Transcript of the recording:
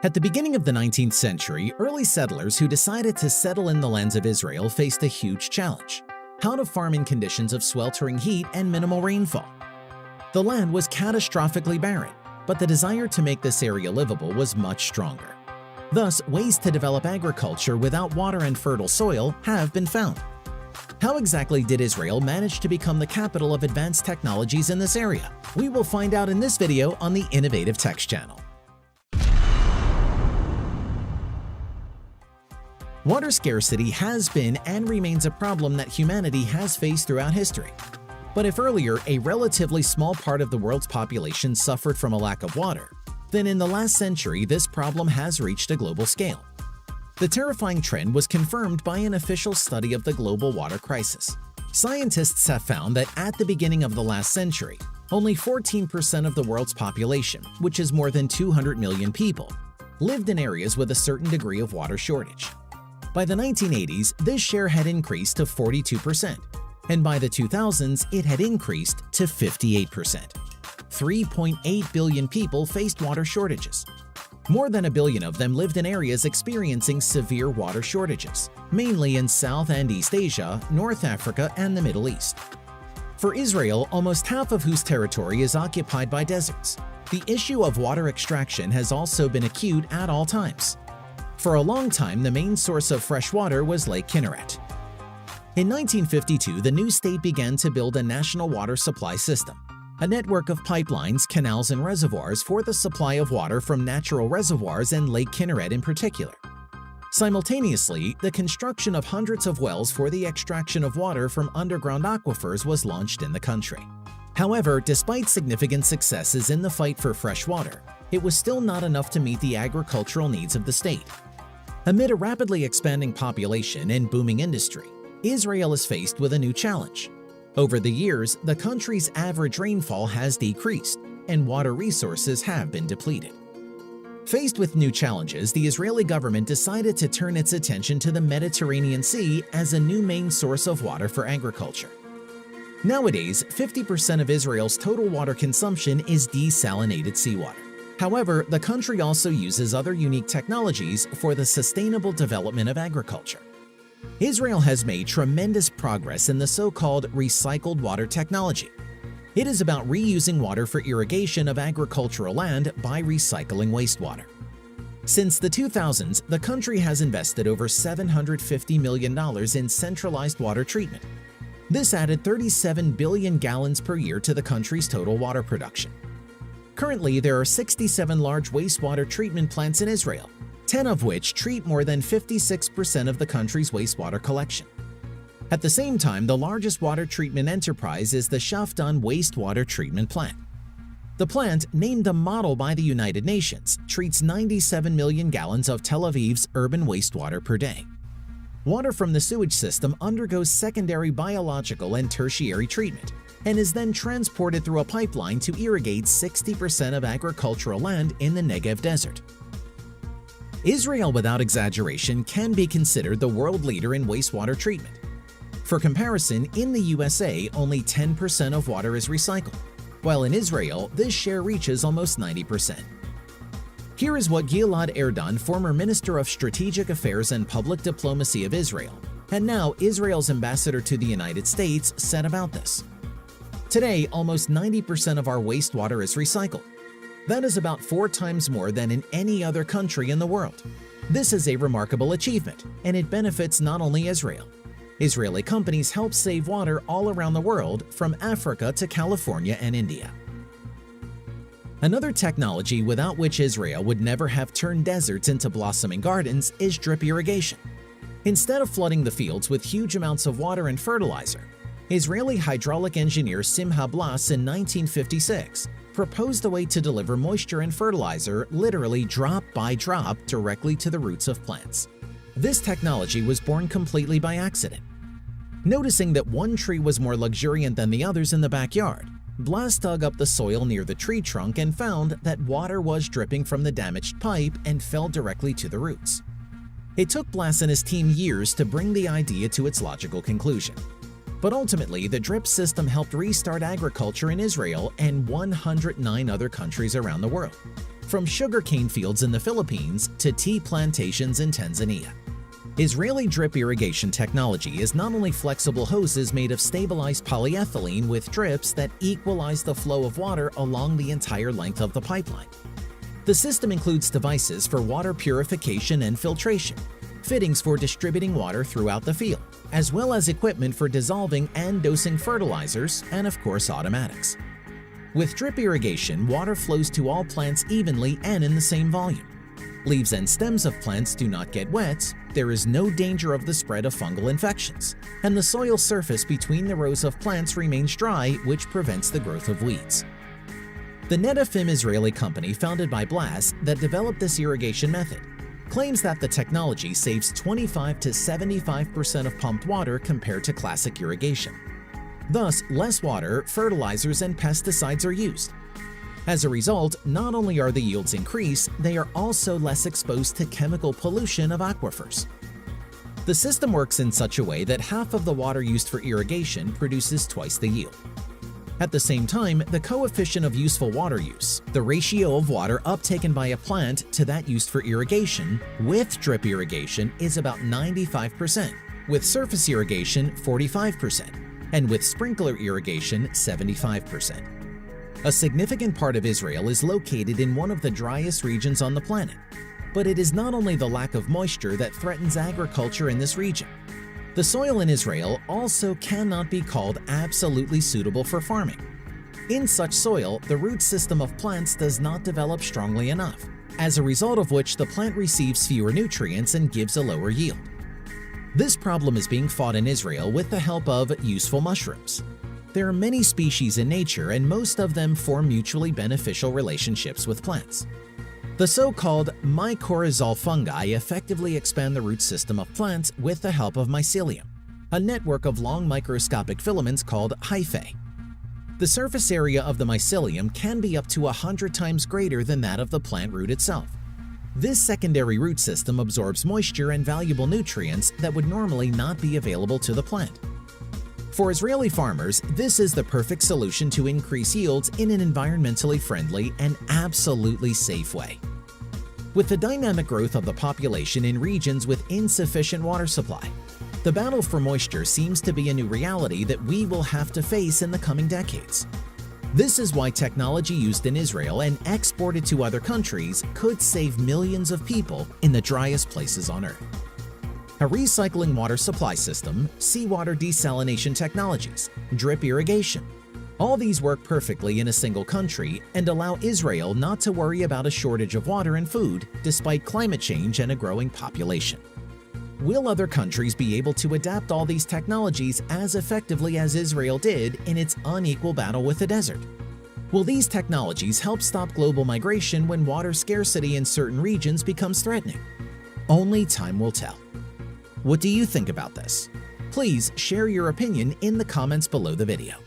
At the beginning of the 19th century, early settlers who decided to settle in the lands of Israel faced a huge challenge: how to farm in conditions of sweltering heat and minimal rainfall. The land was catastrophically barren, but the desire to make this area livable was much stronger. Thus, ways to develop agriculture without water and fertile soil have been found. How exactly did Israel manage to become the capital of advanced technologies in this area? We will find out in this video on the Innovative Techs channel. Water scarcity has been and remains a problem that humanity has faced throughout history. But if earlier a relatively small part of the world's population suffered from a lack of water, then in the last century this problem has reached a global scale. The terrifying trend was confirmed by an official study of the global water crisis. Scientists have found that at the beginning of the last century, only 14% of the world's population, which is more than 200 million people, lived in areas with a certain degree of water shortage. By the 1980s, this share had increased to 42%, and by the 2000s, it had increased to 58%. 3.8 billion people faced water shortages. More than a billion of them lived in areas experiencing severe water shortages, mainly in South and East Asia, North Africa, and the Middle East. For Israel, almost half of whose territory is occupied by deserts, the issue of water extraction has also been acute at all times. For a long time, the main source of fresh water was Lake Kinneret. In 1952, the new state began to build a national water supply system, a network of pipelines, canals, and reservoirs for the supply of water from natural reservoirs and Lake Kinneret in particular. Simultaneously, the construction of hundreds of wells for the extraction of water from underground aquifers was launched in the country. However, despite significant successes in the fight for fresh water, it was still not enough to meet the agricultural needs of the state. Amid a rapidly expanding population and booming industry, Israel is faced with a new challenge. Over the years, the country's average rainfall has decreased, and water resources have been depleted. Faced with new challenges, the Israeli government decided to turn its attention to the Mediterranean Sea as a new main source of water for agriculture. Nowadays, 50% of Israel's total water consumption is desalinated seawater. However, the country also uses other unique technologies for the sustainable development of agriculture. Israel has made tremendous progress in the so-called recycled water technology. It is about reusing water for irrigation of agricultural land by recycling wastewater. Since the 2000s, the country has invested over $750 million in centralized water treatment. This added 37 billion gallons per year to the country's total water production. Currently, there are 67 large wastewater treatment plants in Israel, 10 of which treat more than 56% of the country's wastewater collection. At the same time, the largest water treatment enterprise is the Shafdan Wastewater Treatment Plant. The plant, named a model by the United Nations, treats 97 million gallons of Tel Aviv's urban wastewater per day. Water from the sewage system undergoes secondary biological and tertiary treatment, and is then transported through a pipeline to irrigate 60% of agricultural land in the Negev Desert. Israel, without exaggeration, can be considered the world leader in wastewater treatment. For comparison, in the USA, only 10% of water is recycled, while in Israel, this share reaches almost 90%. Here is what Gilad Erdan, former Minister of Strategic Affairs and Public Diplomacy of Israel, and now Israel's ambassador to the United States, said about this. Today, almost 90% of our wastewater is recycled. That is about 4 times more than in any other country in the world. This is a remarkable achievement, and it benefits not only Israel. Israeli companies help save water all around the world, from Africa to California and India. Another technology without which Israel would never have turned deserts into blossoming gardens is drip irrigation. Instead of flooding the fields with huge amounts of water and fertilizer, Israeli hydraulic engineer Simcha Blas in 1956 proposed a way to deliver moisture and fertilizer literally drop by drop directly to the roots of plants. This technology was born completely by accident. Noticing that one tree was more luxuriant than the others in the backyard, Blas dug up the soil near the tree trunk and found that water was dripping from the damaged pipe and fell directly to the roots. It took Blas and his team years to bring the idea to its logical conclusion. But ultimately, the drip system helped restart agriculture in Israel and 109 other countries around the world. from sugarcane fields in the Philippines to tea plantations in Tanzania. Israeli drip irrigation technology is not only flexible hoses made of stabilized polyethylene with drips that equalize the flow of water along the entire length of the pipeline. The system includes devices for water purification and filtration, fittings for distributing water throughout the field, as well as equipment for dissolving and dosing fertilizers, and of course automatics. With drip irrigation, water flows to all plants evenly and in the same volume. Leaves and stems of plants do not get wet, there is no danger of the spread of fungal infections, and the soil surface between the rows of plants remains dry, which prevents the growth of weeds. The Netafim Israeli company founded by Blas that developed this irrigation method claims that the technology saves 25 to 75% of pumped water compared to classic irrigation. Thus, less water, fertilizers, and pesticides are used. As a result, not only are the yields increased, they are also less exposed to chemical pollution of aquifers. The system works in such a way that half of the water used for irrigation produces twice the yield. At the same time, the coefficient of useful water use, the ratio of water uptaken by a plant to that used for irrigation, with drip irrigation is about 95%, with surface irrigation 45%, and with sprinkler irrigation 75%. A significant part of Israel is located in one of the driest regions on the planet, but it is not only the lack of moisture that threatens agriculture in this region. The soil in Israel also cannot be called absolutely suitable for farming. In such soil, the root system of plants does not develop strongly enough, as a result of which the plant receives fewer nutrients and gives a lower yield. This problem is being fought in Israel with the help of useful mushrooms. There are many species in nature, and most of them form mutually beneficial relationships with plants. The so-called mycorrhizal fungi effectively expand the root system of plants with the help of mycelium, a network of long microscopic filaments called hyphae. The surface area of the mycelium can be up to 100 times greater than that of the plant root itself. This secondary root system absorbs moisture and valuable nutrients that would normally not be available to the plant. For Israeli farmers, this is the perfect solution to increase yields in an environmentally friendly and absolutely safe way. With the dynamic growth of the population in regions with insufficient water supply, the battle for moisture seems to be a new reality that we will have to face in the coming decades. This is why technology used in Israel and exported to other countries could save millions of people in the driest places on Earth. A recycling water supply system, seawater desalination technologies, drip irrigation. All these work perfectly in a single country and allow Israel not to worry about a shortage of water and food despite climate change and a growing population. Will other countries be able to adapt all these technologies as effectively as Israel did in its unequal battle with the desert? Will these technologies help stop global migration when water scarcity in certain regions becomes threatening? Only time will tell. What do you think about this? Please share your opinion in the comments below the video.